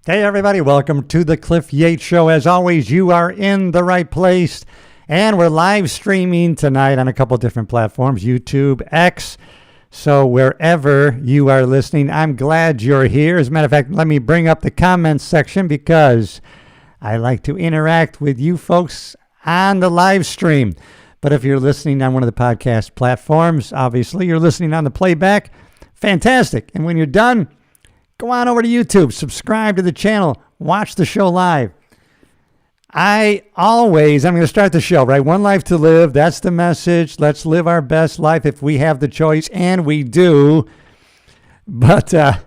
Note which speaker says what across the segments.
Speaker 1: Hey, everybody. Welcome to the Cliff Yates Show. As always, you are in the right place. And we're live streaming tonight on a couple different platforms, YouTube, X. So wherever you are listening, I'm glad you're here. As a matter of fact, let me bring up the comments section because I like to interact with you folks on the live stream. But if you're listening on one of the podcast platforms, obviously you're listening on the playback. Fantastic. And when you're done, go on over to YouTube, subscribe to the channel, watch the show live. I'm going to start the show, right? One life to live. That's the message. Let's live our best life if we have the choice, and we do. But, a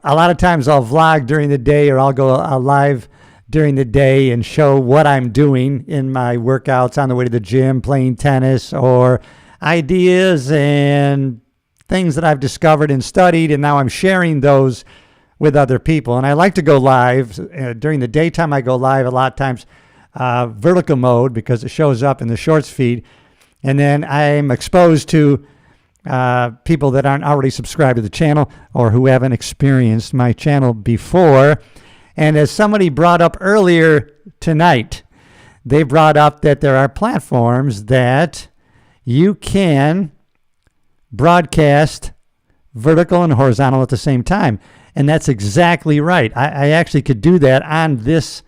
Speaker 1: lot of times I'll vlog during the day or I'll go live during the day and show what I'm doing in my workouts on the way to the gym, playing tennis, or ideas and things that I've discovered and studied, and now I'm sharing those with other people. And I like to go live. During the daytime, I go live a lot of times vertical mode because it shows up in the shorts feed. And then I'm exposed to people that aren't already subscribed to the channel or who haven't experienced my channel before. And as somebody brought up earlier tonight, they brought up that there are platforms that you can broadcast vertical and horizontal at the same time. And that's exactly right. I actually could do that on this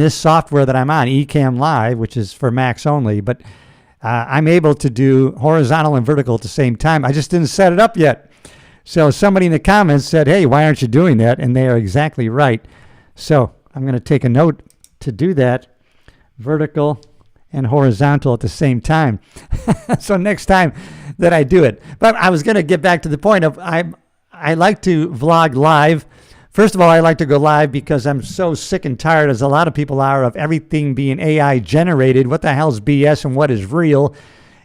Speaker 1: software that I'm on, Ecamm Live, which is for Macs only. But I'm able to do horizontal and vertical at the same time. I just didn't set it up yet. So somebody in the comments said, hey, why aren't you doing that? And they are exactly right. So I'm going to take a note to do that, vertical and horizontal at the same time. So next time that I do it. But I was going to get back to the point of I like to vlog live. First of all, I like to go live because I'm so sick and tired, as a lot of people are, of everything being AI generated. What the hell's BS and what is real?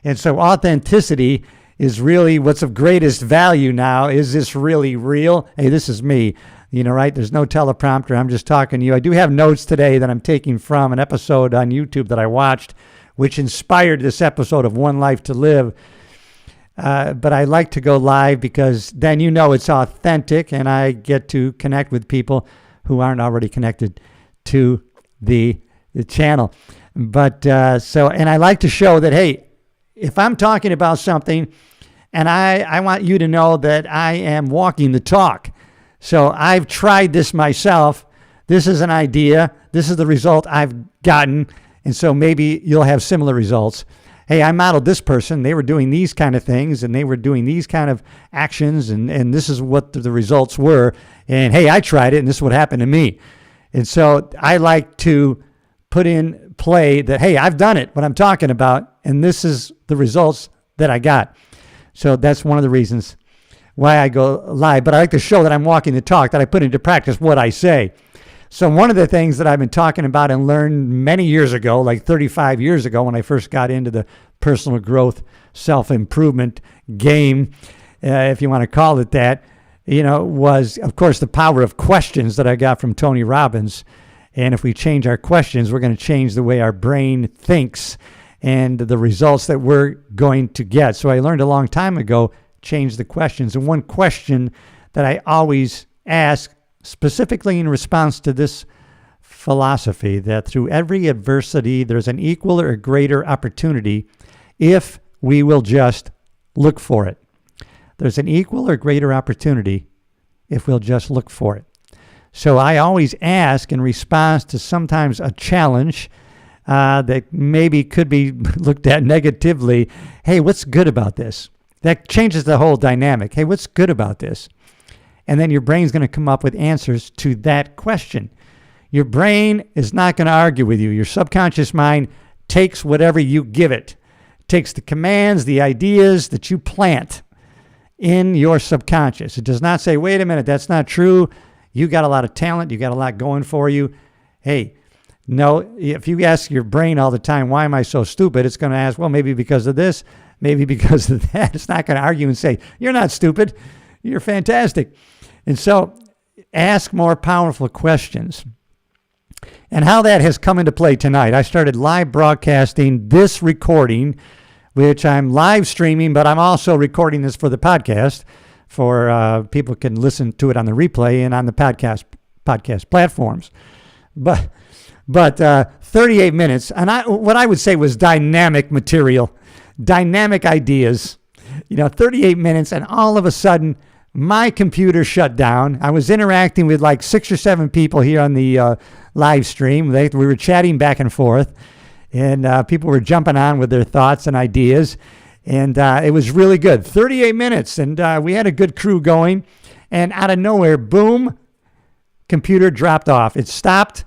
Speaker 1: And so authenticity is really what's of greatest value now. Is this really real? Hey, this is me. Right? There's no teleprompter. I'm just talking to you. I do have notes today that I'm taking from an episode on YouTube that I watched, which inspired this episode of One Life to Live. But I like to go live because then it's authentic and I get to connect with people who aren't already connected to the channel. But and I like to show that, hey, if I'm talking about something and I want you to know that I am walking the talk. So I've tried this myself. This is an idea. This is the result I've gotten. And so maybe you'll have similar results. Hey, I modeled this person. They were doing these kind of things and they were doing these kind of actions and this is what the results were. And hey, I tried it and this is what happened to me. And so I like to put in play that, hey, I've done it, what I'm talking about, and this is the results that I got. So that's one of the reasons why I go live. But I like to show that I'm walking the talk, that I put into practice what I say. So one of the things that I've been talking about and learned many years ago, like 35 years ago when I first got into the personal growth, self-improvement game, if you want to call it that, was, of course, the power of questions that I got from Tony Robbins. And if we change our questions, we're going to change the way our brain thinks and the results that we're going to get. So I learned a long time ago, change the questions. And one question that I always ask, specifically in response to this philosophy, that through every adversity, there's an equal or greater opportunity if we will just look for it. There's an equal or greater opportunity if we'll just look for it. So I always ask in response to sometimes a challenge that maybe could be looked at negatively, hey, what's good about this? That changes the whole dynamic. Hey, what's good about this? And then your brain's going to come up with answers to that question. Your brain is not going to argue with you. Your subconscious mind takes whatever you give it. It takes the commands, the ideas that you plant in your subconscious. It does not say, wait a minute, that's not true. You got a lot of talent. You got a lot going for you. Hey, no, if you ask your brain all the time, why am I so stupid? It's going to ask, well, maybe because of this, maybe because of that. It's not going to argue and say, you're not stupid. You're fantastic. And so ask more powerful questions. And how that has come into play tonight. I started live broadcasting this recording, which I'm live streaming, but I'm also recording this for the podcast for people can listen to it on the replay and on the podcast platforms. But 38 minutes, and what I would say was dynamic material, dynamic ideas. 38 minutes, and all of a sudden, my computer shut down. I was interacting with like 6 or 7 people here on the live stream. We were chatting back and forth, and people were jumping on with their thoughts and ideas, and it was really good. 38 minutes, and we had a good crew going, and out of nowhere, boom, computer dropped off. It stopped.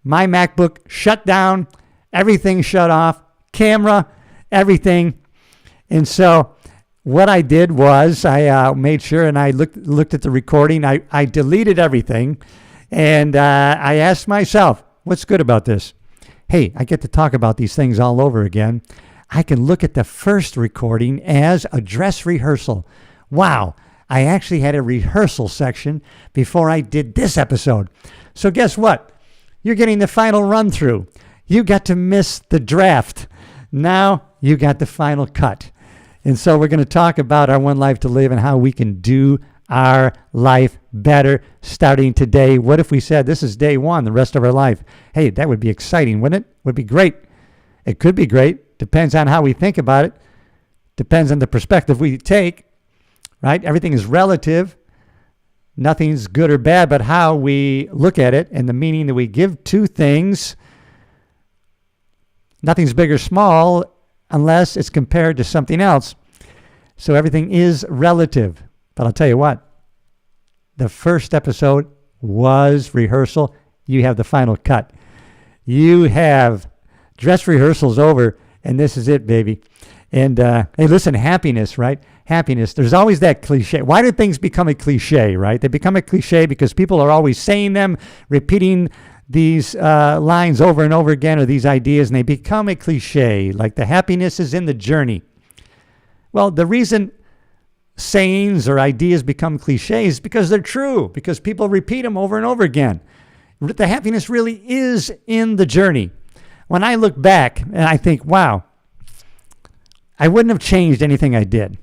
Speaker 1: My MacBook shut down. Everything shut off. Camera, everything. And so what I did was I made sure, and I looked at the recording. I deleted everything, and I asked myself, what's good about this? Hey, I get to talk about these things all over again. I can look at the first recording as a dress rehearsal. Wow, I actually had a rehearsal section before I did this episode. So guess what? You're getting the final run through. You got to miss the draft. Now you got the final cut. And so we're going to talk about our One Life to Live and how we can do our life better starting today. What if we said this is day one, the rest of our life? Hey, that would be exciting, wouldn't it? Would be great. It could be great. Depends on how we think about it. Depends on the perspective we take, right? Everything is relative. Nothing's good or bad, but how we look at it and the meaning that we give to things. Nothing's big or small unless it's compared to something else. So everything is relative. But I'll tell you what, the first episode was rehearsal. You have the final cut. You have dress rehearsals over, and this is it, baby. And hey, listen, happiness, right? Happiness. There's always that cliche. Why do things become a cliche, right? They become a cliche because people are always saying them, repeating these lines over and over again, or these ideas, and they become a cliche, like the happiness is in the journey. Well, the reason sayings or ideas become cliches is because they're true, because people repeat them over and over again. The happiness really is in the journey. When I look back and I think, wow, I wouldn't have changed anything I did.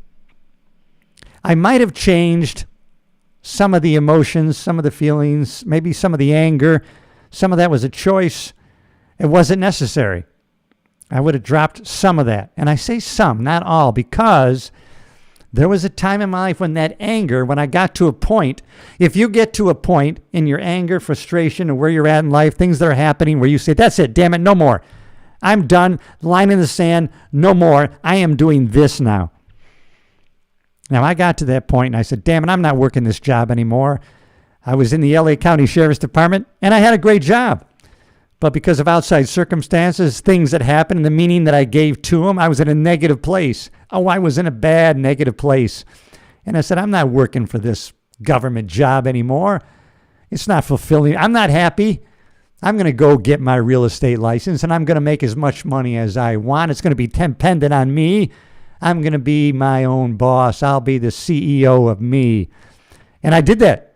Speaker 1: I might have changed some of the emotions, some of the feelings, maybe some of the anger. Some of that was a choice. It wasn't necessary. I would have dropped some of that. And I say some, not all, because there was a time in my life when that anger, when I got to a point, if you get to a point in your anger, frustration, or where you're at in life, things that are happening where you say, that's it, damn it, no more. I'm done, line in the sand, no more. I am doing this now. Now, I got to that point and I said, damn it, I'm not working this job anymore. I was in the LA County Sheriff's Department and I had a great job. But because of outside circumstances, things that happened, and the meaning that I gave to them, I was in a negative place. Oh, I was in a bad, negative place. And I said, I'm not working for this government job anymore. It's not fulfilling. I'm not happy. I'm going to go get my real estate license, and I'm going to make as much money as I want. It's going to be dependent on me. I'm going to be my own boss. I'll be the CEO of me. And I did that.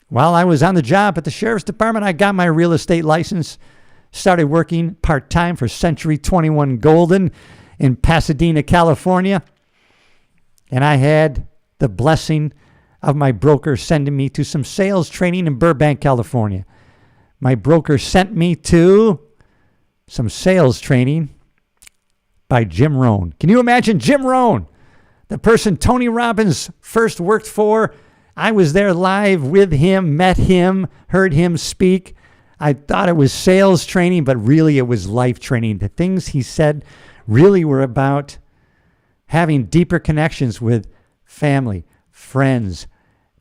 Speaker 1: While I was on the job at the Sheriff's Department, I got my real estate license, started working part-time for Century 21 Golden in Pasadena, California. And I had the blessing of my broker sending me to some sales training in Burbank, California. My broker sent me to some sales training by Jim Rohn. Can you imagine Jim Rohn, the person Tony Robbins first worked for? I was there live with him, met him, heard him speak. I thought it was sales training, but really it was life training. The things he said really were about having deeper connections with family, friends,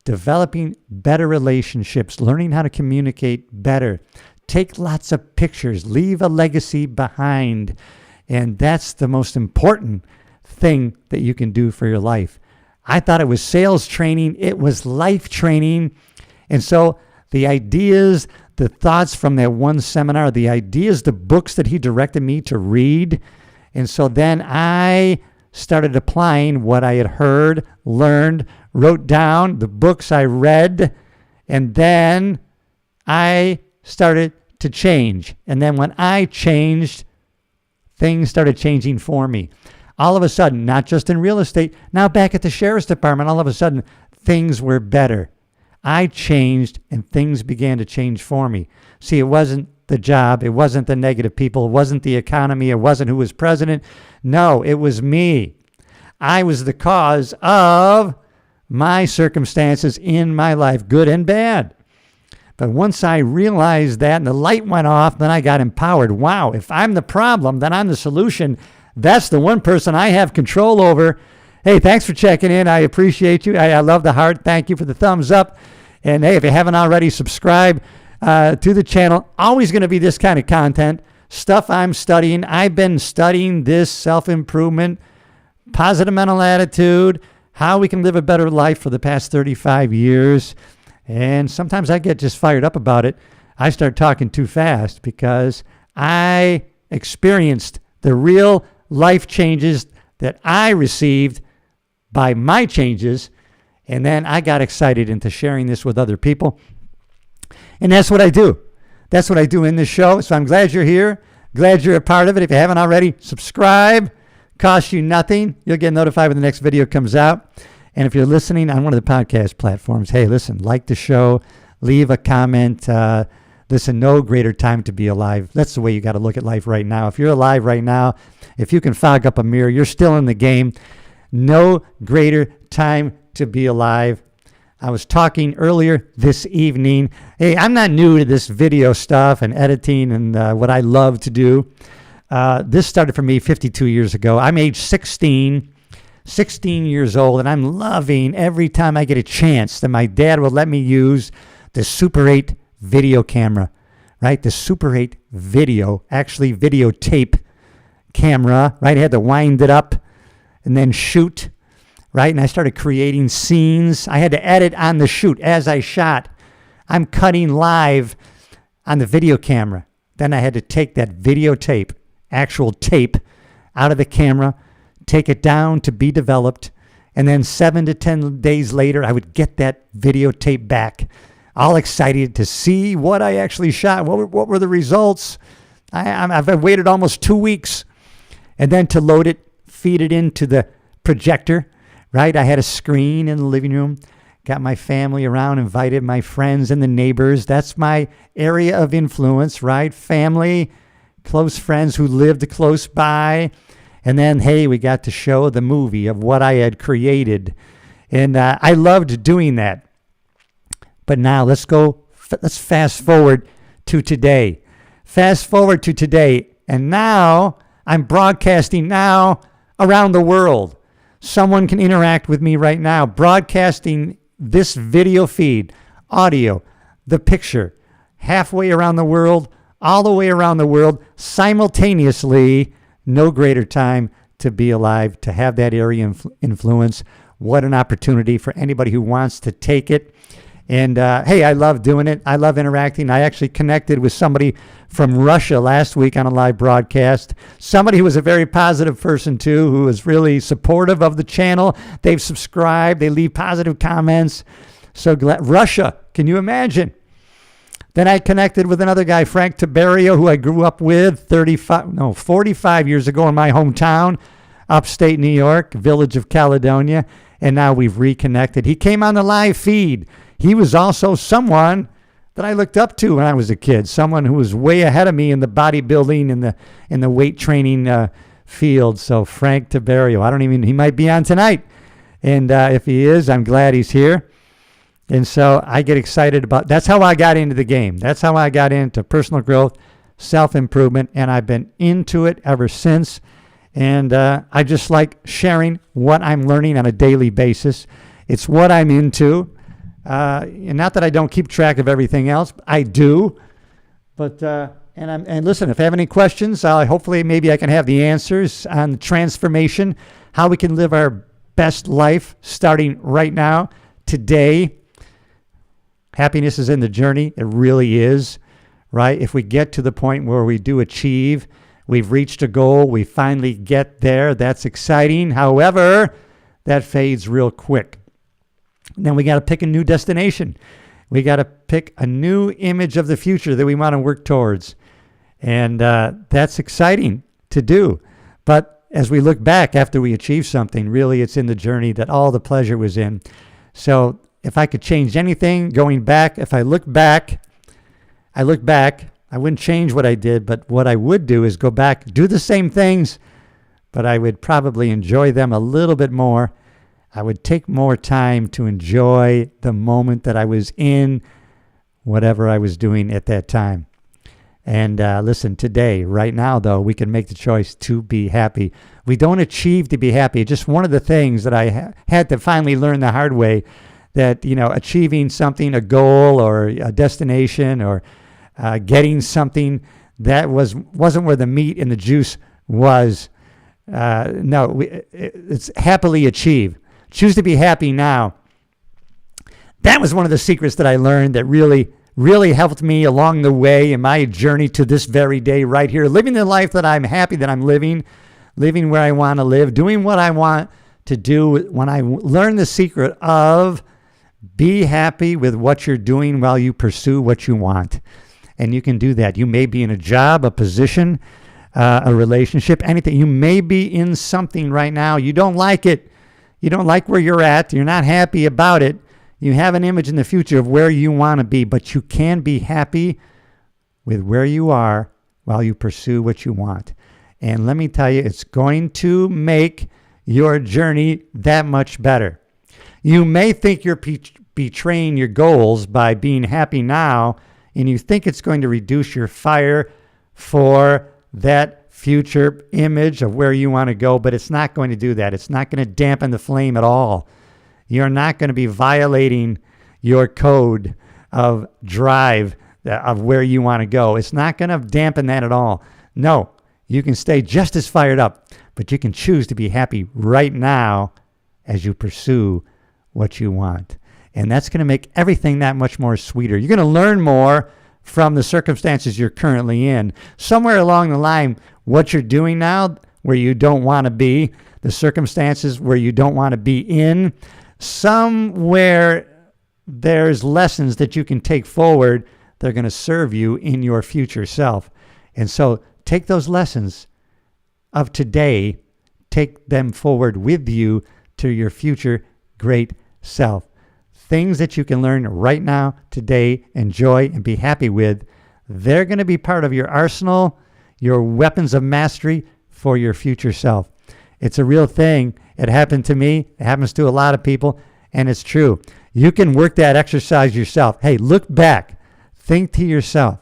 Speaker 1: developing better relationships, learning how to communicate better, take lots of pictures, leave a legacy behind. And that's the most important thing that you can do for your life. I thought it was sales training. It was life training. And so the ideas, the thoughts from that one seminar, the ideas, the books that he directed me to read. And so then I started applying what I had heard, learned, wrote down, the books I read, and then I started to change. And then when I changed, things started changing for me. All of a sudden, not just in real estate, now back at the Sheriff's Department, all of a sudden, things were better. I changed and things began to change for me. See, it wasn't the job. It wasn't the negative people. It wasn't the economy. It wasn't who was president. No, it was me. I was the cause of my circumstances in my life, good and bad. But once I realized that and the light went off, then I got empowered. Wow, if I'm the problem, then I'm the solution. That's the one person I have control over. Hey, thanks for checking in. I appreciate you. I love the heart. Thank you for the thumbs up. And hey, if you haven't already, subscribe to the channel. Always going to be this kind of content, stuff I'm studying. I've been studying this self-improvement, positive mental attitude, how we can live a better life for the past 35 years. And sometimes I get just fired up about it. I start talking too fast because I experienced the real life changes that I received by my changes. And then I got excited into sharing this with other people. And that's what I do. That's what I do in this show. So I'm glad you're here. Glad you're a part of it. If you haven't already, subscribe. Costs you nothing. You'll get notified when the next video comes out. And if you're listening on one of the podcast platforms, hey, listen, like the show, leave a comment. Listen, no greater time to be alive. That's the way you got to look at life right now. If you're alive right now, if you can fog up a mirror, you're still in the game. No greater time to be alive. I was talking earlier this evening. Hey, I'm not new to this video stuff and editing and what I love to do. This started for me 52 years ago. I'm age 16 years old, and I'm loving every time I get a chance that my dad will let me use the Super 8 video camera, right? The Super 8 actually videotape camera, right? I had to wind it up and then shoot, right? And I started creating scenes. I had to edit on the shoot as I shot. I'm cutting live on the video camera. Then I had to take that videotape, actual tape, out of the camera, take it down to be developed, and then 7 to 10 days later, I would get that videotape back, all excited to see what I actually shot. What were the results? I've waited almost 2 weeks, and then to load it, feed it into the projector, right? I had a screen in the living room, got my family around, invited my friends and the neighbors. That's my area of influence, right? Family, close friends who lived close by. And then, hey, we got to show the movie of what I had created. And I loved doing that. But now let's fast forward to today. Fast forward to today. And now I'm broadcasting now around the world. Someone can interact with me right now, broadcasting this video feed, audio, the picture, halfway around the world, all the way around the world, simultaneously. No greater time to be alive, to have that area influence. What an opportunity for anybody who wants to take it. And hey, I love doing it. I love interacting. I actually connected with somebody from Russia last week on a live broadcast. Somebody who was a very positive person too, who was really supportive of the channel. They've subscribed. They leave positive comments. So glad. Russia, can you imagine? Then I connected with another guy, Frank Tiberio, who I grew up with 45 years ago in my hometown, upstate New York, village of Caledonia, and now we've reconnected. He came on the live feed. He was also someone that I looked up to when I was a kid, someone who was way ahead of me in the bodybuilding and in the weight training field. So Frank Tiberio, he might be on tonight. And if he is, I'm glad he's here. And so I get excited that's how I got into the game. That's how I got into personal growth, self-improvement, and I've been into it ever since. And I just like sharing what I'm learning on a daily basis. It's what I'm into. And not that I don't keep track of everything else. I do. But and listen, if I have any questions, hopefully maybe I can have the answers on transformation, how we can live our best life starting right now, today. Happiness is in the journey. It really is, right? If we get to the point where we do achieve, we've reached a goal, we finally get there, that's exciting. However, that fades real quick. Then we got to pick a new destination. We got to pick a new image of the future that we want to work towards. And that's exciting to do. But as we look back after we achieve something, really it's in the journey that all the pleasure was in. So if I could change anything going back, if I look back, I wouldn't change what I did, but what I would do is go back, do the same things, but I would probably enjoy them a little bit more. I would take more time to enjoy the moment that I was in, whatever I was doing at that time. And listen, today, right now, though, we can make the choice to be happy. We don't achieve to be happy. Just one of the things that I had to finally learn the hard way, that, achieving something, a goal or a destination or getting something, that wasn't where the meat and the juice was. It's happily achieve. Choose to be happy now. That was one of the secrets that I learned that really, really helped me along the way in my journey to this very day right here, living the life that I'm happy that I'm living where I want to live, doing what I want to do. When I learned the secret of be happy with what you're doing while you pursue what you want. And you can do that. You may be in a job, a position, a relationship, anything. You may be in something right now. You don't like it. You don't like where you're at. You're not happy about it. You have an image in the future of where you want to be, but you can be happy with where you are while you pursue what you want. And let me tell you, it's going to make your journey that much better. You may think you're betraying your goals by being happy now, and you think it's going to reduce your fire for that future image of where you want to go, but it's not going to do that. It's not going to dampen the flame at all. You're not going to be violating your code of drive of where you want to go. It's not going to dampen that at all. No, you can stay just as fired up, but you can choose to be happy right now as you pursue what you want. And that's going to make everything that much more sweeter. You're going to learn more from the circumstances you're currently in. Somewhere along the line, what you're doing now, where you don't want to be, the circumstances where you don't want to be in, somewhere there's lessons that you can take forward that are going to serve you in your future self. And so take those lessons of today, take them forward with you to your future great self. Things that you can learn right now, today, enjoy, and be happy with, they're going to be part of your arsenal, your weapons of mastery for your future self. It's a real thing. It happened to me. It happens to a lot of people, and it's true. You can work that exercise yourself. Hey, look back. Think to yourself,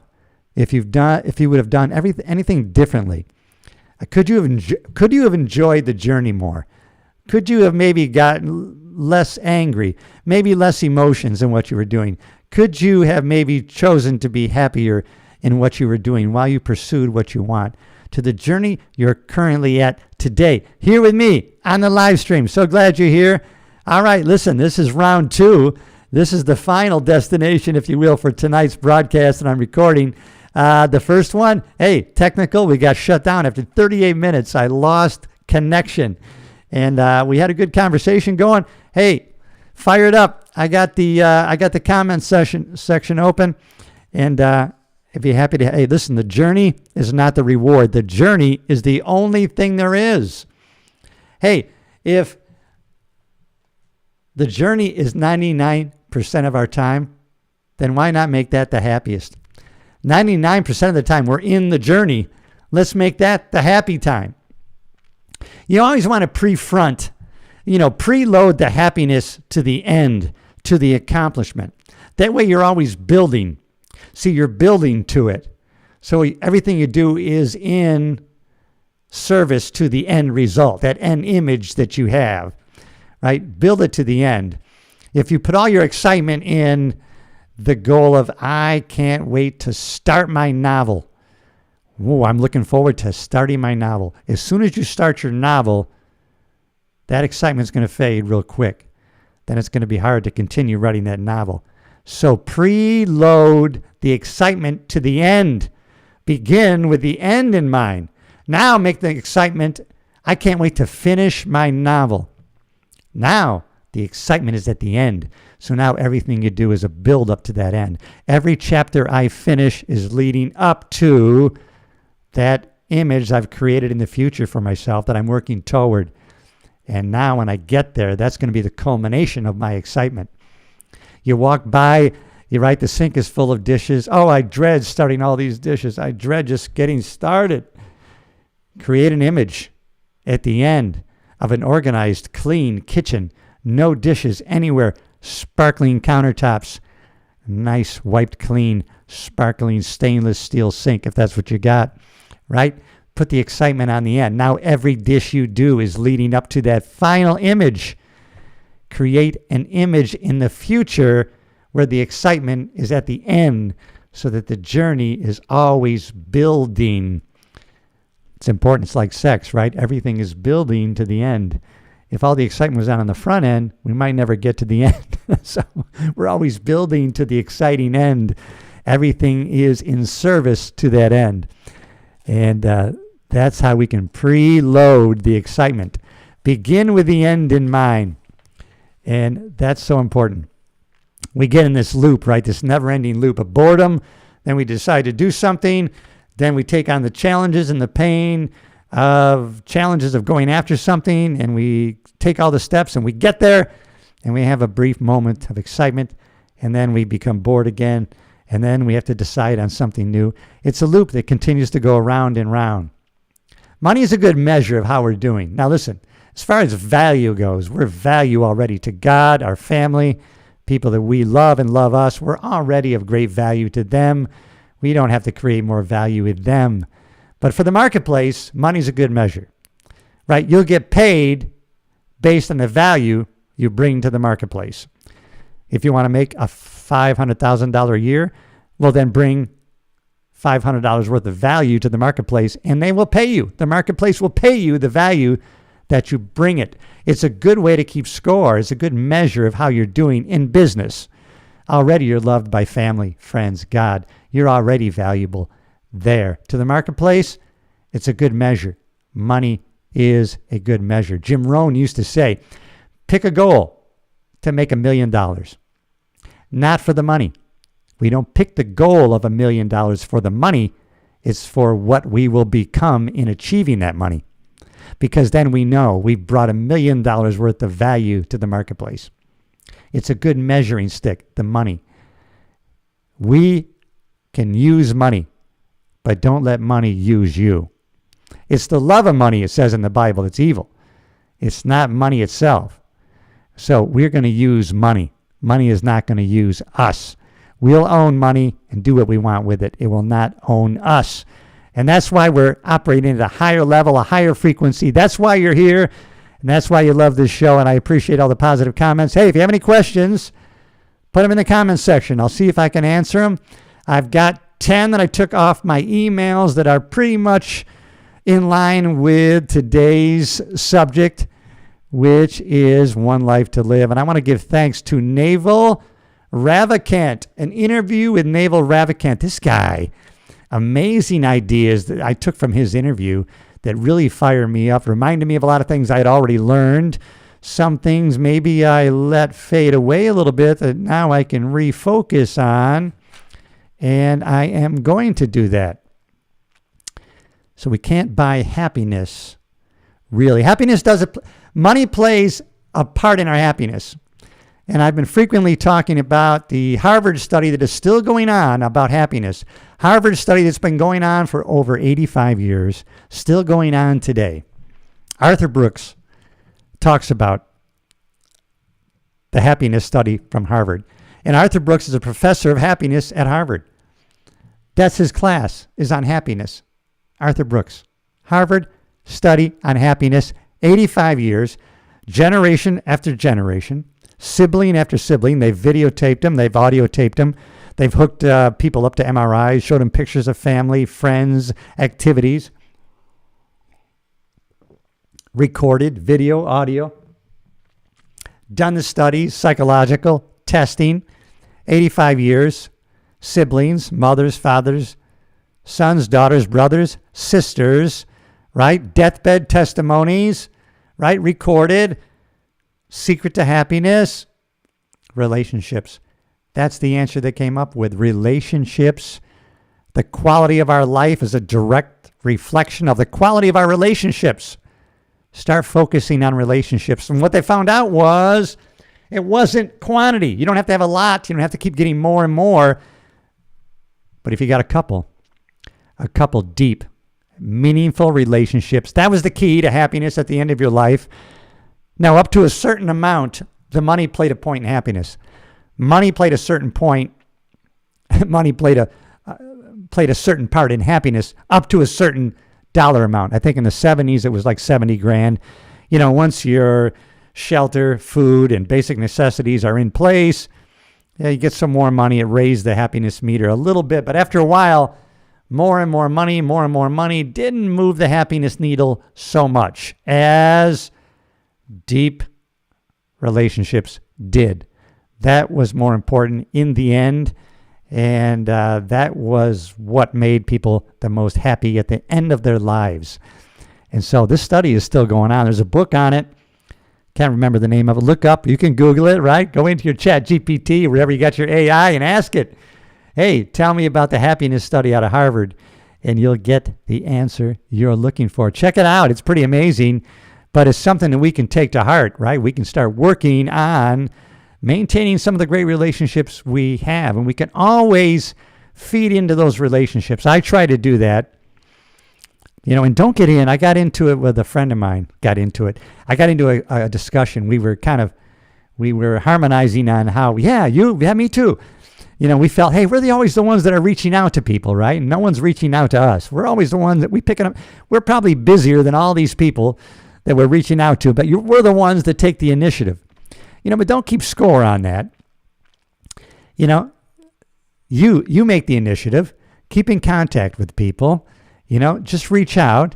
Speaker 1: if you would have done anything differently. Could you have enjoyed the journey more? Could you have maybe gotten less angry, maybe less emotions in what you were doing? Could you have maybe chosen to be happier in what you were doing while you pursued what you want? To the journey you're currently at today, here with me on the live stream. So glad you're here. All right, listen, this is round 2. This is the final destination, if you will, for tonight's broadcast that I'm recording. The first one, hey, technical, we got shut down after 38 minutes. I lost connection. And we had a good conversation going. Hey, fired up. I got the comment section open, and if you're happy to, hey, listen, the journey is not the reward. The journey is the only thing there is. Hey, if the journey is 99% of our time, then why not make that the happiest? 99% of the time we're in the journey. Let's make that the happy time. You always want to preload the happiness to the end, to the accomplishment. That way you're always building. See, you're building to it. So everything you do is in service to the end result, that end image that you have, right? Build it to the end. If you put all your excitement in the goal of, I can't wait to start my novel. Oh, I'm looking forward to starting my novel. As soon as you start your novel, that excitement's going to fade real quick. Then it's going to be hard to continue writing that novel. So preload the excitement to the end. Begin with the end in mind. Now make the excitement, I can't wait to finish my novel. Now the excitement is at the end. So now everything you do is a build up to that end. Every chapter I finish is leading up to that image I've created in the future for myself that I'm working toward. And now when I get there, that's going to be the culmination of my excitement. You walk by, you're right, the sink is full of dishes. Oh, I dread starting all these dishes. I dread just getting started. Create an image at the end of an organized, clean kitchen. No dishes anywhere. Sparkling countertops. Nice, wiped clean, sparkling stainless steel sink, if that's what you got, right? Put the excitement on the end. Now every dish you do is leading up to that final image. Create an image in the future where the excitement is at the end so that the journey is always building. It's important. It's like sex, right? Everything is building to the end. If all the excitement was on the front end, we might never get to the end. So we're always building to the exciting end. Everything is in service to that end. And that's how we can preload the excitement. Begin with the end in mind. And that's so important. We get in this loop, right? This never-ending loop of boredom. Then we decide to do something. Then we take on the challenges and the pain of challenges of going after something. And we take all the steps and we get there. And we have a brief moment of excitement. And then we become bored again. And then we have to decide on something new. It's a loop that continues to go around and round. Money is a good measure of how we're doing. Now listen, as far as value goes, we're value already to God, our family, people that we love and love us. We're already of great value to them. We don't have to create more value with them. But for the marketplace, money's a good measure, right? You'll get paid based on the value you bring to the marketplace. If you want to make a $500,000 a year, well, then bring $500 worth of value to the marketplace, and they will pay you. The marketplace will pay you the value that you bring it. It's a good way to keep score. It's a good measure of how you're doing in business. Already you're loved by family, friends, God. You're already valuable there. To the marketplace, it's a good measure. Money is a good measure. Jim Rohn used to say, pick a goal to make $1 million, not for the money. We don't pick the goal of $1 million for the money. It's for what we will become in achieving that money. Because then we know we've brought $1 million worth of value to the marketplace. It's a good measuring stick, the money. We can use money, but don't let money use you. It's the love of money, it says in the Bible, it's evil. It's not money itself. So we're going to use money. Money is not going to use us. We'll own money and do what we want with it. It will not own us. And that's why we're operating at a higher level, a higher frequency. That's why you're here. And that's why you love this show. And I appreciate all the positive comments. Hey, if you have any questions, put them in the comments section. I'll see if I can answer them. I've got 10 that I took off my emails that are pretty much in line with today's subject, which is One Life to Live. And I want to give thanks to Naval Ravikant, an interview with Naval Ravikant. This guy, amazing ideas that I took from his interview that really fired me up, reminded me of a lot of things I had already learned. Some things maybe I let fade away a little bit that now I can refocus on, and I am going to do that. So we can't buy happiness, really. Money plays a part in our happiness. And I've been frequently talking about the Harvard study that is still going on about happiness. Harvard study that's been going on for over 85 years, still going on today. Arthur Brooks talks about the happiness study from Harvard. And Arthur Brooks is a professor of happiness at Harvard. That's his class, is on happiness. Arthur Brooks. Harvard study on happiness, 85 years, generation after generation. Sibling after sibling, they've videotaped them, they've audio taped them, they've hooked people up to MRIs, showed them pictures of family, friends, activities, recorded video, audio, done the studies, psychological testing, 85 years, siblings, mothers, fathers, sons, daughters, brothers, sisters, right? Deathbed testimonies, right? Recorded. Secret to happiness, relationships. That's the answer they came up with. Relationships. The quality of our life is a direct reflection of the quality of our relationships. Start focusing on relationships. And what they found out was it wasn't quantity. You don't have to have a lot. You don't have to keep getting more and more. But if you got a couple deep, meaningful relationships, that was the key to happiness at the end of your life. Now, up to a certain amount, the money played a point in happiness. Money played a certain point. Money played a certain part in happiness up to a certain dollar amount. I think in the 70s, it was like 70 grand. Once your shelter, food, and basic necessities are in place, you get some more money. It raised the happiness meter a little bit. But after a while, more and more money didn't move the happiness needle so much as deep relationships did. That was more important in the end. And that was what made people the most happy at the end of their lives. And so this study is still going on. There's a book on it. Can't remember the name of it. Look up. You can Google it, right? Go into your Chat GPT, wherever you got your AI, and ask it, hey, tell me about the happiness study out of Harvard. And you'll get the answer you're looking for. Check it out. It's pretty amazing. But it's something that we can take to heart, right? We can start working on maintaining some of the great relationships we have. And we can always feed into those relationships. I try to do that. And don't get in. I got into it with a friend of mine. I got into a discussion. We were harmonizing on how, me too. We felt, hey, we're always the ones that are reaching out to people, right? No one's reaching out to us. We're always the ones that we pick it up. We're probably busier than all these people that we're reaching out to, but we're the ones that take the initiative. But don't keep score on that. You make the initiative. Keep in contact with people. Just reach out,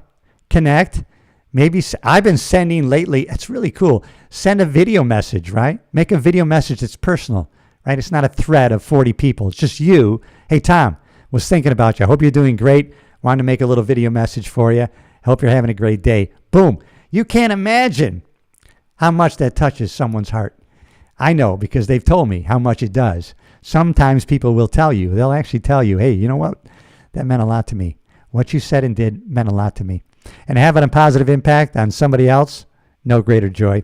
Speaker 1: connect. Maybe I've been sending lately. It's really cool. Send a video message, right? Make a video message that's personal, right? It's not a thread of 40 people. It's just you. Hey, Tom, was thinking about you. I hope you're doing great. Wanted to make a little video message for you. Hope you're having a great day. Boom. You can't imagine how much that touches someone's heart. I know because they've told me how much it does. Sometimes people will tell you. They'll actually tell you, hey, you know what? That meant a lot to me. What you said and did meant a lot to me. And having a positive impact on somebody else, no greater joy.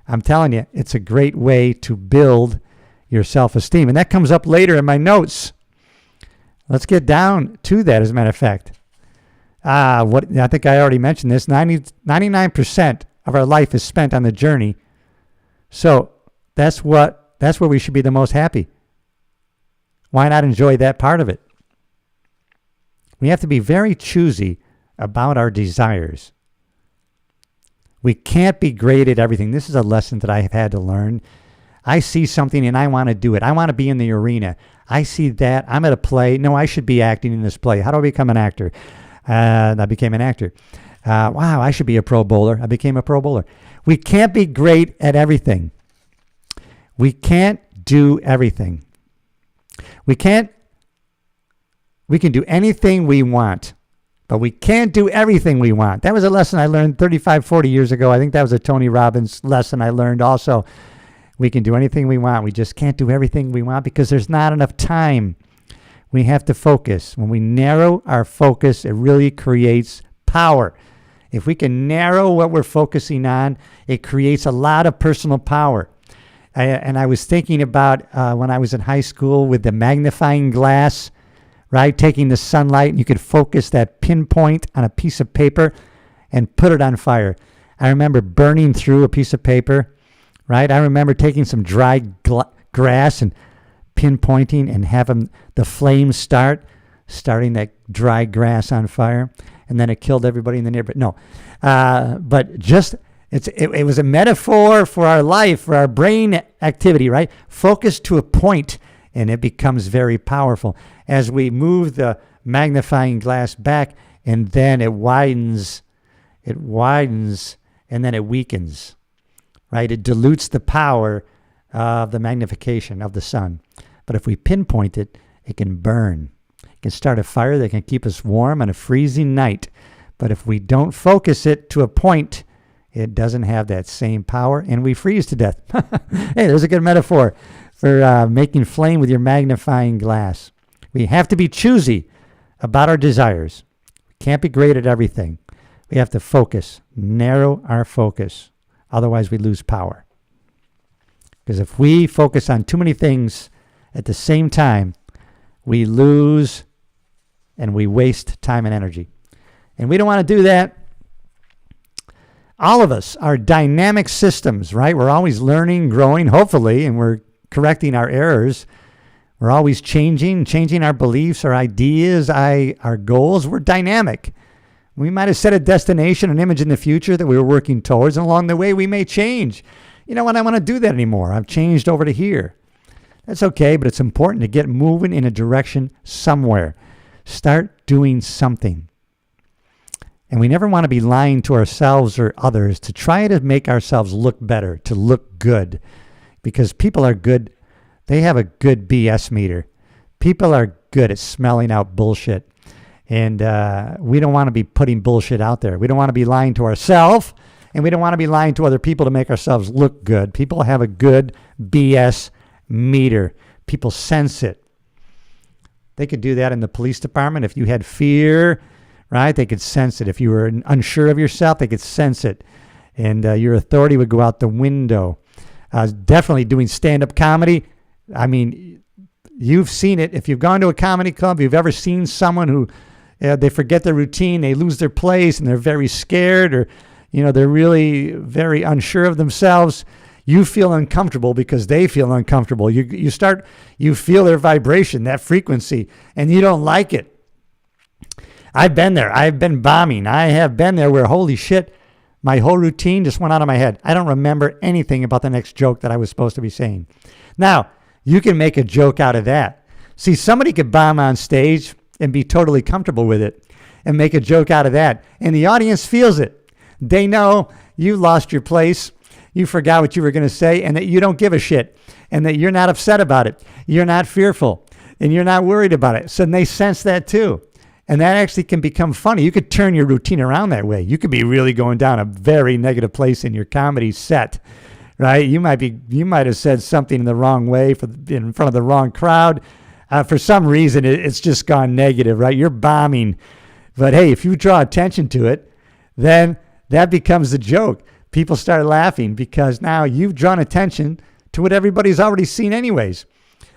Speaker 1: I'm telling you, it's a great way to build your self-esteem. And that comes up later in my notes. Let's get down to that, as a matter of fact. I think I already mentioned this. 99% of our life is spent on the journey. So that's where we should be the most happy. Why not enjoy that part of it? We have to be very choosy about our desires. We can't be great at everything. This is a lesson that I have had to learn. I see something and I want to do it. I want to be in the arena. I see that. I'm at a play. No, I should be acting in this play. How do I become an actor? I became an actor. Wow, I should be a pro bowler. I became a pro bowler. We can't be great at everything. We can't do everything. We can do anything we want, but we can't do everything we want. That was a lesson I learned 35, 40 years ago. I think that was a Tony Robbins lesson I learned also. We can do anything we want. We just can't do everything we want because there's not enough time. We have to focus. When we narrow our focus, it really creates power. If we can narrow what we're focusing on, it creates a lot of personal power. I was thinking about when I was in high school with the magnifying glass, right? Taking the sunlight, and you could focus that pinpoint on a piece of paper and put it on fire. I remember burning through a piece of paper, right? I remember taking some dry grass and pinpointing and having the flames starting that dry grass on fire, and then it killed everybody in the neighborhood. No, but just it was a metaphor for our life, for our brain activity, right? Focus to a point, and it becomes very powerful as we move the magnifying glass back, and then it widens, and then it weakens, right? It dilutes the power of the magnification of the sun. But if we pinpoint it, it can burn. It can start a fire that can keep us warm on a freezing night. But if we don't focus it to a point, it doesn't have that same power, and we freeze to death. Hey, there's a good metaphor for making flame with your magnifying glass. We have to be choosy about our desires. We can't be great at everything. We have to focus, narrow our focus. Otherwise, we lose power. Because if we focus on too many things at the same time, we lose and we waste time and energy. And we don't want to do that. All of us are dynamic systems, right? We're always learning, growing, hopefully, and we're correcting our errors. We're always changing our beliefs, our ideas, our goals. We're dynamic. We might have set a destination, an image in the future that we were working towards, and along the way we may change. You know what? I want to do that anymore. I've changed over to here. That's okay, but it's important to get moving in a direction somewhere. Start doing something. And we never want to be lying to ourselves or others to try to make ourselves look better, to look good. Because people are good. They have a good BS meter. People are good at smelling out bullshit. And we don't want to be putting bullshit out there. We don't want to be lying to ourselves, and we don't want to be lying to other people to make ourselves look good. People have a good BS meter. People sense it. They could do that in the police department. If you had fear, right, they could sense it. If you were unsure of yourself, they could sense it. And your authority would go out the window. Definitely doing stand-up comedy. I mean, you've seen it. If you've gone to a comedy club, you've ever seen someone who they forget their routine, they lose their place, and they're very scared, or they're really very unsure of themselves. You feel uncomfortable because they feel uncomfortable. You feel their vibration, that frequency, and you don't like it. I've been there. I've been bombing. I have been there where, holy shit, my whole routine just went out of my head. I don't remember anything about the next joke that I was supposed to be saying. Now, you can make a joke out of that. See, somebody could bomb on stage and be totally comfortable with it and make a joke out of that. And the audience feels it. They know you lost your place, you forgot what you were going to say, and that you don't give a shit, and that you're not upset about it. You're not fearful, and you're not worried about it. So they sense that too. And that actually can become funny. You could turn your routine around that way. You could be really going down a very negative place in your comedy set, right? You might have said something in the wrong way in front of the wrong crowd. For some reason, it's just gone negative, right? You're bombing. But hey, if you draw attention to it, then that becomes the joke. People start laughing because now you've drawn attention to what everybody's already seen anyways.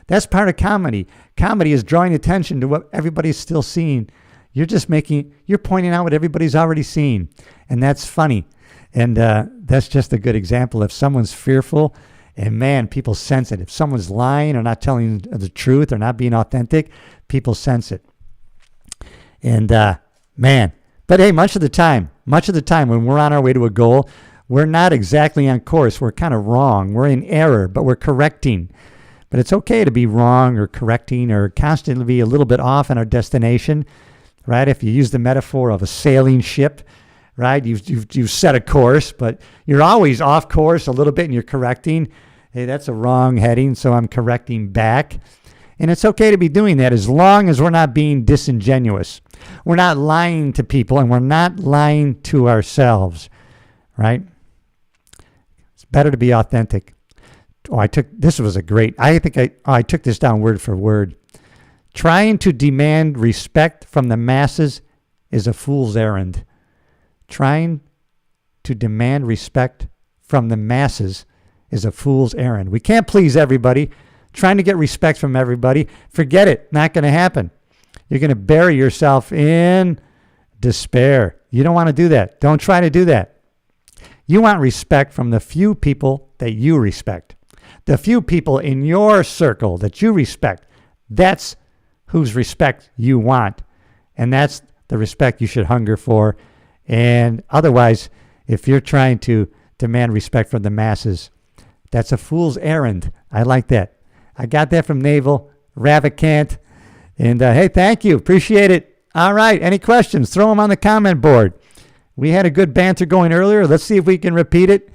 Speaker 1: That's part of comedy. Comedy is drawing attention to what everybody's still seeing. You're pointing out what everybody's already seen. And that's funny. And that's just a good example. If someone's fearful, and man, people sense it. If someone's lying or not telling the truth or not being authentic, people sense it. And but hey, much of the time when we're on our way to a goal, we're not exactly on course. We're kind of wrong. We're in error, but we're correcting. But it's okay to be wrong or correcting or constantly be a little bit off in our destination, right? If you use the metaphor of a sailing ship, right? You've set a course, but you're always off course a little bit and you're correcting. Hey, that's a wrong heading, so I'm correcting back. And it's okay to be doing that as long as we're not being disingenuous. We're not lying to people and we're not lying to ourselves, right? It's better to be authentic. I took this down word for word. Trying to demand respect from the masses is a fool's errand. Trying to demand respect from the masses is a fool's errand. We can't please everybody. Trying to get respect from everybody, forget it. Not going to happen. You're going to bury yourself in despair. You don't want to do that. Don't try to do that. You want respect from the few people that you respect. The few people in your circle that you respect. That's whose respect you want. And that's the respect you should hunger for. And otherwise, if you're trying to demand respect from the masses, that's a fool's errand. I like that. I got that from Naval Ravikant. And hey, thank you. Appreciate it. All right. Any questions? Throw them on the comment board. We had a good banter going earlier. Let's see if we can repeat it.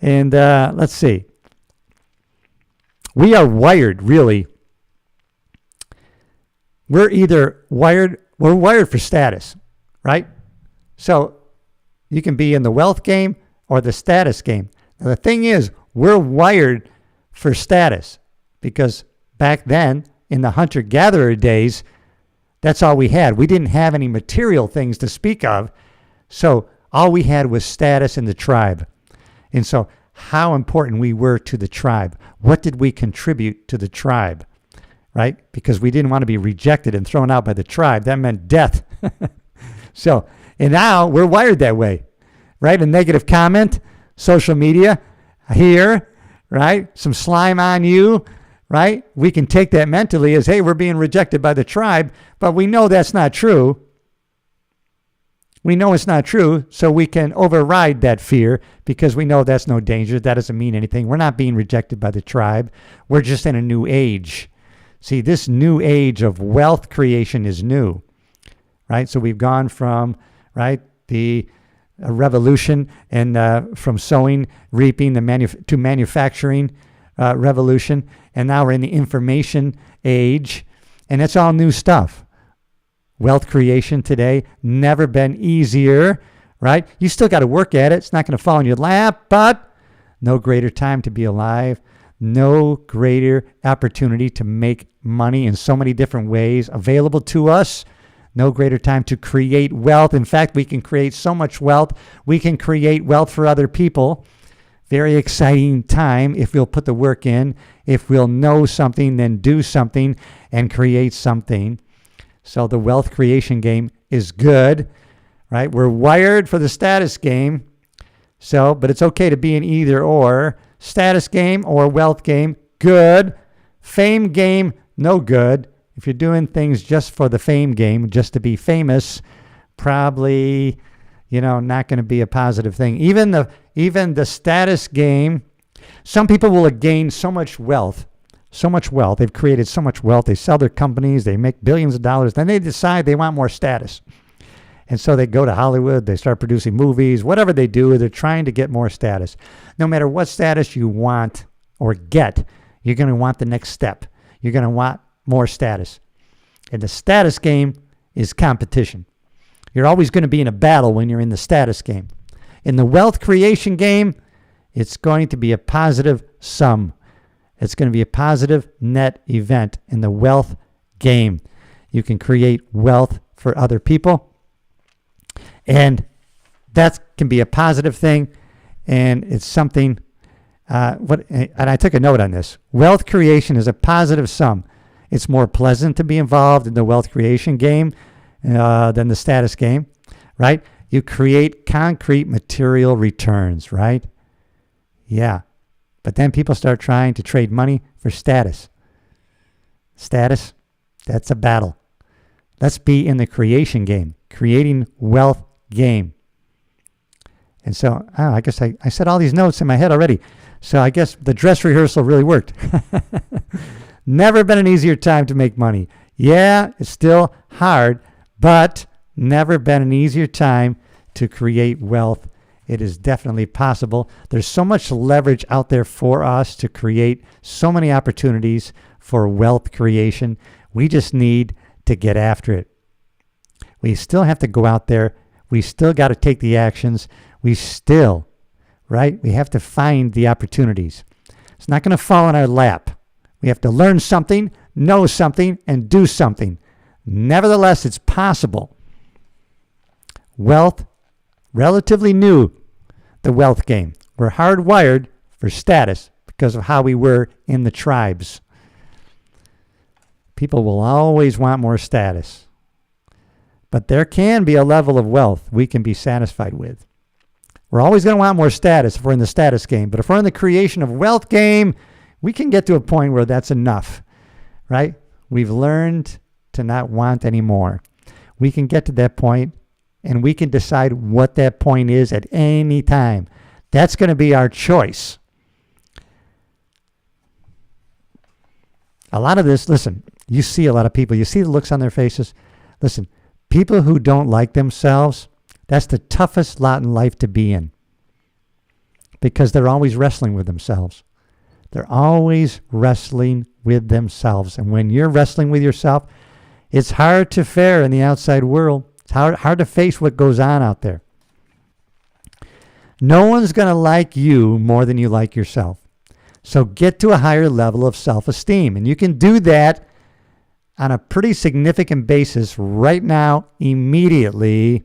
Speaker 1: And let's see. We are wired, really. We're wired for status, right? So you can be in the wealth game or the status game. Now, the thing is, we're wired for status because back then, in the hunter-gatherer days, that's all we had. We didn't have any material things to speak of. So all we had was status in the tribe. And so how important we were to the tribe. What did we contribute to the tribe? Right? Because we didn't want to be rejected and thrown out by the tribe. That meant death. So, and now we're wired that way, right? A negative comment, social media, here, right? Some slime on you, right? We can take that mentally as, hey, we're being rejected by the tribe, but we know that's not true. We know it's not true, so we can override that fear because we know that's no danger. That doesn't mean anything. We're not being rejected by the tribe. We're just in a new age. See, this new age of wealth creation is new, right? So we've gone from, right, the revolution and from sowing, reaping to manufacturing revolution. And now we're in the information age, and it's all new stuff. Wealth creation today, never been easier, right? You still got to work at it. It's not going to fall in your lap, but no greater time to be alive. No greater opportunity to make money in so many different ways available to us. No greater time to create wealth. In fact, we can create so much wealth. We can create wealth for other people. Very exciting time if we'll put the work in, if we'll know something, then do something and create something. So the wealth creation game is good, right? We're wired for the status game. So, but it's okay to be in either or. Status game or wealth game, good. Fame game, no good. If you're doing things just for the fame game, just to be famous, probably, not going to be a positive thing. Even the status game, some people will have gained so much wealth. They've created so much wealth. They sell their companies. They make billions of dollars. Then they decide they want more status. And so they go to Hollywood. They start producing movies. Whatever they do, they're trying to get more status. No matter what status you want or get, you're going to want the next step. You're going to want more status. And the status game is competition. You're always going to be in a battle when you're in the status game. In the wealth creation game, it's going to be a positive sum. It's going to be a positive net event in the wealth game. You can create wealth for other people. And that can be a positive thing. And it's something, and I took a note on this. Wealth creation is a positive sum. It's more pleasant to be involved in the wealth creation game than the status game, right? You create concrete material returns, right? Yeah. But then people start trying to trade money for status. Status, that's a battle. Let's be in the creation game, creating wealth game. And so, I guess I said all these notes in my head already. So I guess the dress rehearsal really worked. Never been an easier time to make money. Yeah, it's still hard, but never been an easier time to create wealth. It is definitely possible. There's so much leverage out there for us to create so many opportunities for wealth creation. We just need to get after it. We still have to go out there. We still got to take the actions. We still, right? We have to find the opportunities. It's not going to fall in our lap. We have to learn something, know something, and do something. Nevertheless, it's possible. Wealth, relatively new, the wealth game. We're hardwired for status because of how we were in the tribes. People will always want more status. But there can be a level of wealth we can be satisfied with. We're always going to want more status if we're in the status game. But if we're in the creation of wealth game, we can get to a point where that's enough, right? We've learned to not want any more. We can get to that point, and we can decide what that point is at any time. That's going to be our choice. A lot of this, listen, you see a lot of people, you see the looks on their faces. Listen, people who don't like themselves, that's the toughest lot in life to be in because they're always wrestling with themselves. They're always wrestling with themselves. And when you're wrestling with yourself, it's hard to fare in the outside world. It's hard to face what goes on out there. No one's going to like you more than you like yourself. So get to a higher level of self-esteem. And you can do that on a pretty significant basis right now, immediately,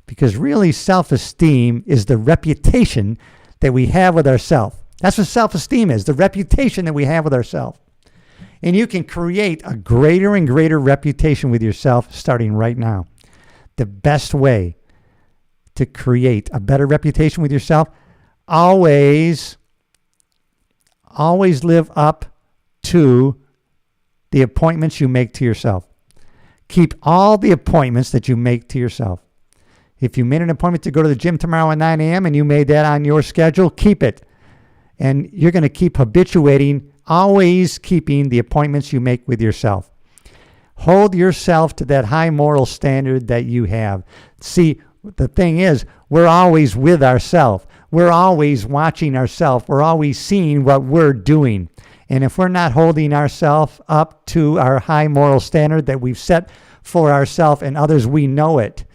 Speaker 1: Because really, self-esteem is the reputation that we have with ourselves. That's what self-esteem is, the reputation that we have with ourselves. And you can create a greater and greater reputation with yourself starting right now. The best way to create a better reputation with yourself, always live up to the appointments you make to yourself. Keep all the appointments that you make to yourself. If you made an appointment to go to the gym tomorrow at 9 a.m. and you made that on your schedule, keep it. And you're going to keep habituating, always keeping the appointments you make with yourself. Hold yourself to that high moral standard that you have. See, the thing is, we're always with ourselves. We're always watching ourselves. We're always seeing what we're doing. And if we're not holding ourselves up to our high moral standard that we've set for ourselves and others, we know it.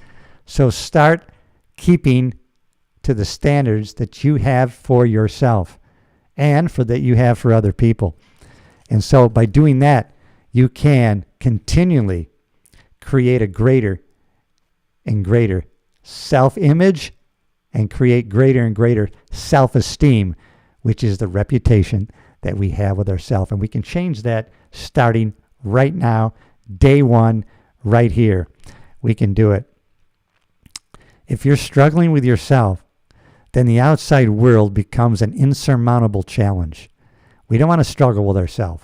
Speaker 1: So start keeping to the standards that you have for yourself and for that you have for other people. And so by doing that, you can continually create a greater and greater self-image and create greater and greater self-esteem, which is the reputation that we have with ourselves. And we can change that starting right now, day one, right here. We can do it. If you're struggling with yourself, then the outside world becomes an insurmountable challenge. We don't want to struggle with ourselves.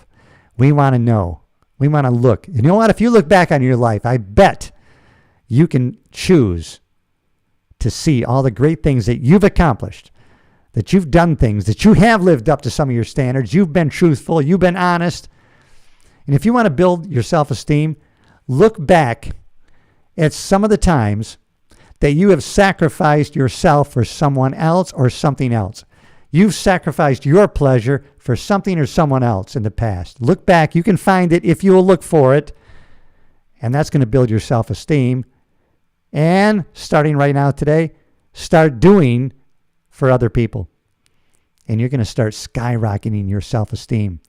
Speaker 1: We want to know. We want to look. You know what? If you look back on your life, I bet you can choose to see all the great things that you've accomplished, that you've done things, that you have lived up to some of your standards, you've been truthful, you've been honest. And if you want to build your self-esteem, look back at some of the times that you have sacrificed yourself for someone else or something else. You've sacrificed your pleasure for something or someone else in the past. Look back. You can find it if you will look for it. And that's going to build your self-esteem. And starting right now today, start doing for other people. And you're going to start skyrocketing your self-esteem.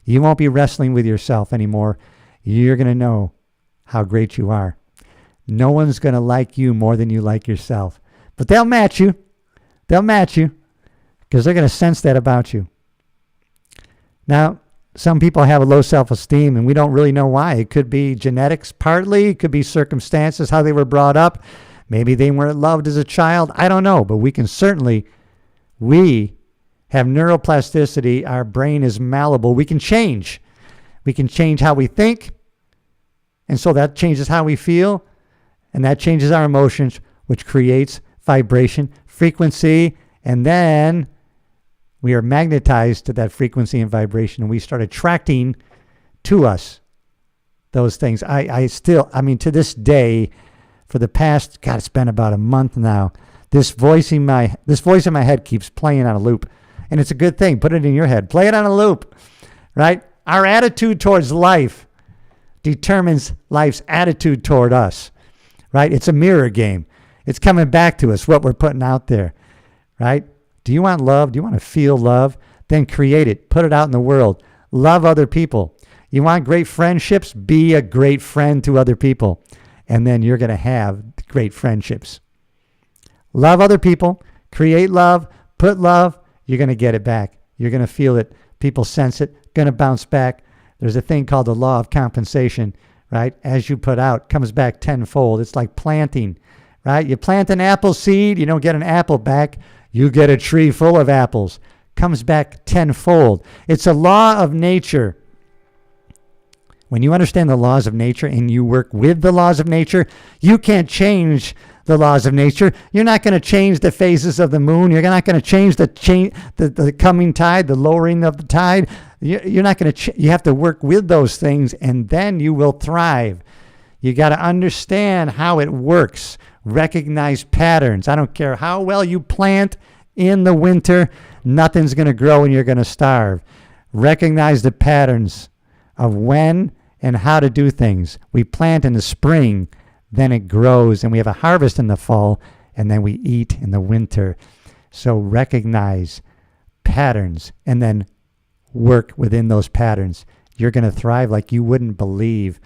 Speaker 1: You won't be wrestling with yourself anymore. You're going to know how great you are. No one's going to like you more than you like yourself. But they'll match you. They'll match you because they're going to sense that about you. Now, some people have a low self-esteem and we don't really know why. It could be genetics partly. It could be circumstances, how they were brought up. Maybe they weren't loved as a child. I don't know. But we have neuroplasticity. Our brain is malleable. We can change. We can change how we think. And so that changes how we feel. And that changes our emotions, which creates vibration, frequency, and then we are magnetized to that frequency and vibration, and we start attracting to us those things. To this day, for the past, it's been about a month now, this voice in my head keeps playing on a loop. And it's a good thing. Put it in your head. Play it on a loop, right? Our attitude towards life determines life's attitude toward us. Right? It's a mirror game. It's coming back to us, what we're putting out there. Right? Do you want love? Do you want to feel love? Then create it. Put it out in the world. Love other people. You want great friendships? Be a great friend to other people. And then you're going to have great friendships. Love other people. Create love. Put love. You're going to get it back. You're going to feel it. People sense it. Going to bounce back. There's a thing called the law of compensation. Right? As you put out, comes back tenfold. It's like planting, right? You plant an apple seed, you don't get an apple back. You get a tree full of apples. Comes back tenfold. It's a law of nature. When you understand the laws of nature and you work with the laws of nature, you can't change the laws of nature. You're not going to change the phases of the moon. You're not going to change the coming tide, the lowering of the tide. You're not going to. You have to work with those things, and then you will thrive. You got to understand how it works. Recognize patterns. I don't care how well you plant in the winter, nothing's going to grow, and you're going to starve. Recognize the patterns of when and how to do things. We plant in the spring, then it grows, and we have a harvest in the fall, and then we eat in the winter. So recognize patterns and then work within those patterns. You're going to thrive like you wouldn't believe.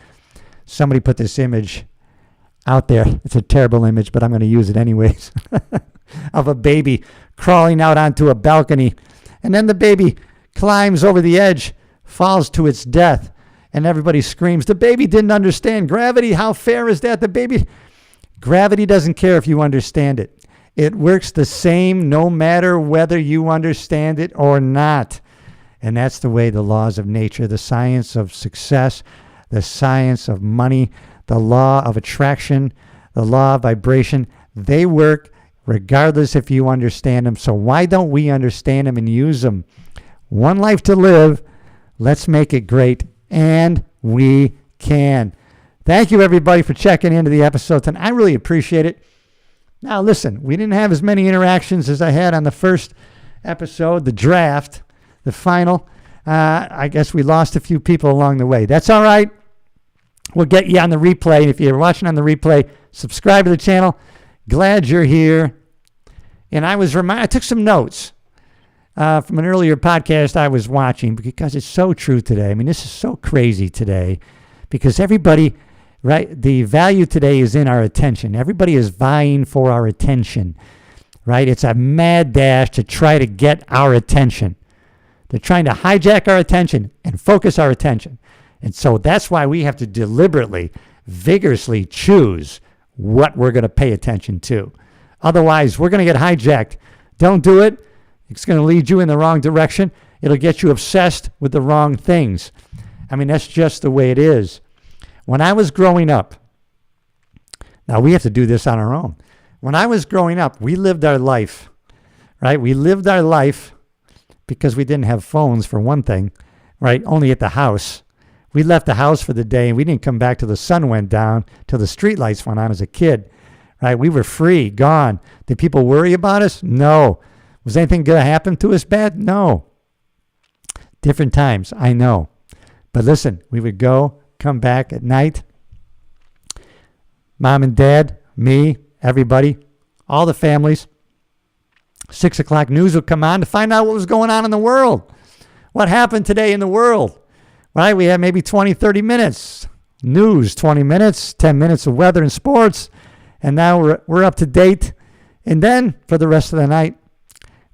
Speaker 1: Somebody put this image out there. It's a terrible image, but I'm going to use it anyways. Of a baby crawling out onto a balcony. And then the baby climbs over the edge, falls to its death, and everybody screams. The baby didn't understand gravity. How fair is that? Gravity doesn't care if you understand it. It works the same no matter whether you understand it or not. And that's the way the laws of nature, the science of success, the science of money, the law of attraction, the law of vibration, they work regardless if you understand them. So why don't we understand them and use them? One life to live. Let's make it great. And we can. Thank you, everybody, for checking into the episode tonight. I really appreciate it. Now, listen, we didn't have as many interactions as I had on the first episode, the draft, the final. I guess we lost a few people along the way. That's all right. We'll get you on the replay. And if you're watching on the replay, subscribe to the channel. Glad you're here. And I took some notes from an earlier podcast I was watching because it's so true today. I mean, this is so crazy today because everybody, right, the value today is in our attention. Everybody is vying for our attention, right? It's a mad dash to try to get our attention. They're trying to hijack our attention and focus our attention. And so that's why we have to deliberately, vigorously choose what we're going to pay attention to. Otherwise, we're going to get hijacked. Don't do it. It's going to lead you in the wrong direction. It'll get you obsessed with the wrong things. I mean, that's just the way it is. When I was growing up, now we have to do this on our own. When I was growing up, we lived our life, right? We lived our life because we didn't have phones, for one thing, right? Only at the house. We left the house for the day, and we didn't come back till the sun went down, till the street lights went on as a kid, right? We were free, gone. Did people worry about us? No. Was anything going to happen to us bad? No. Different times, I know. But listen, we would go, come back at night. Mom and Dad, me, everybody, all the families. 6 o'clock news would come on to find out what was going on in the world. What happened today in the world? Right? We had maybe 20, 30 minutes. News, 20 minutes, 10 minutes of weather and sports. And now we're up to date. And then for the rest of the night,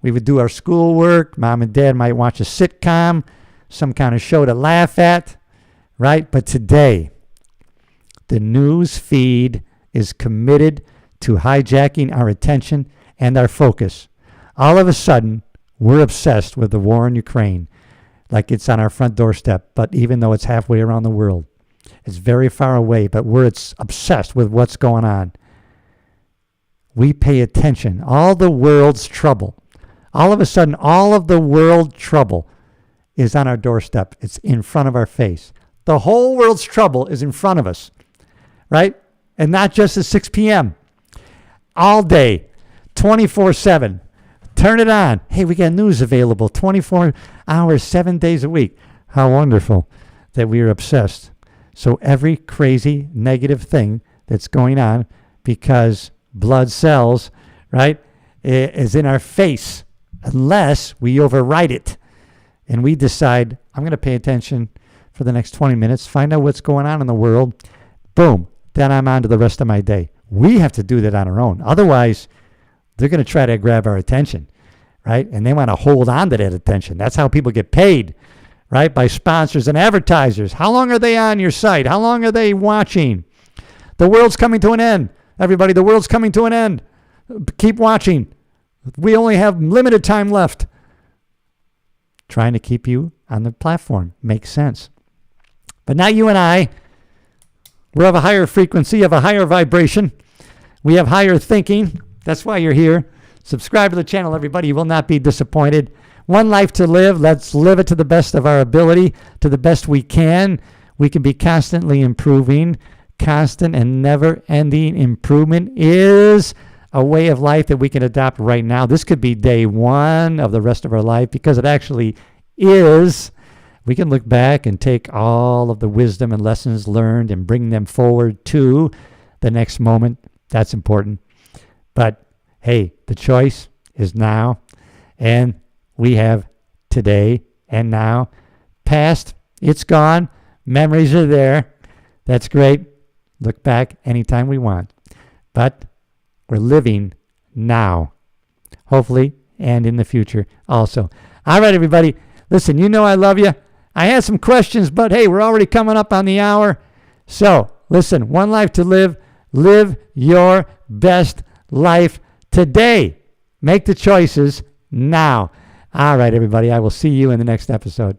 Speaker 1: we would do our schoolwork. Mom and Dad might watch a sitcom, some kind of show to laugh at, right? But today, the news feed is committed to hijacking our attention and our focus. All of a sudden, we're obsessed with the war in Ukraine, like it's on our front doorstep, but even though it's halfway around the world, it's very far away, but we're obsessed with what's going on. We pay attention. All the world's trouble. All of a sudden, all of the world trouble is on our doorstep. It's in front of our face. The whole world's trouble is in front of us, right? And not just at 6 p.m. All day, 24/7. Turn it on. Hey, we got news available 24 hours, 7 days a week. How wonderful that we are obsessed. So every crazy negative thing that's going on because blood cells, right, is in our face unless we override it and we decide, I'm going to pay attention for the next 20 minutes, find out what's going on in the world. Boom. Then I'm on to the rest of my day. We have to do that on our own. Otherwise, they're going to try to grab our attention, right? And they want to hold on to that attention. That's how people get paid, right? By sponsors and advertisers. How long are they on your site? How long are they watching? The world's coming to an end. Everybody, the world's coming to an end. Keep watching. We only have limited time left. Trying to keep you on the platform. Makes sense. But now you and I, we're of a higher frequency, of a higher vibration. We have higher thinking. That's why you're here. Subscribe to the channel, everybody. You will not be disappointed. One life to live. Let's live it to the best of our ability, to the best we can. We can be constantly improving. Constant and never-ending improvement is a way of life that we can adopt right now. This could be day one of the rest of our life because it actually is. We can look back and take all of the wisdom and lessons learned and bring them forward to the next moment. That's important. But hey, the choice is now, and we have today and now. Past, it's gone. Memories are there. That's great. look back anytime we want. But we're living now, hopefully, and in the future also. All right, everybody. Listen, you know I love you. I had some questions, but hey, we're already coming up on the hour. So, listen, one life to live. Live your best life today. Make the choices now. All right, everybody. I will see you in the next episode.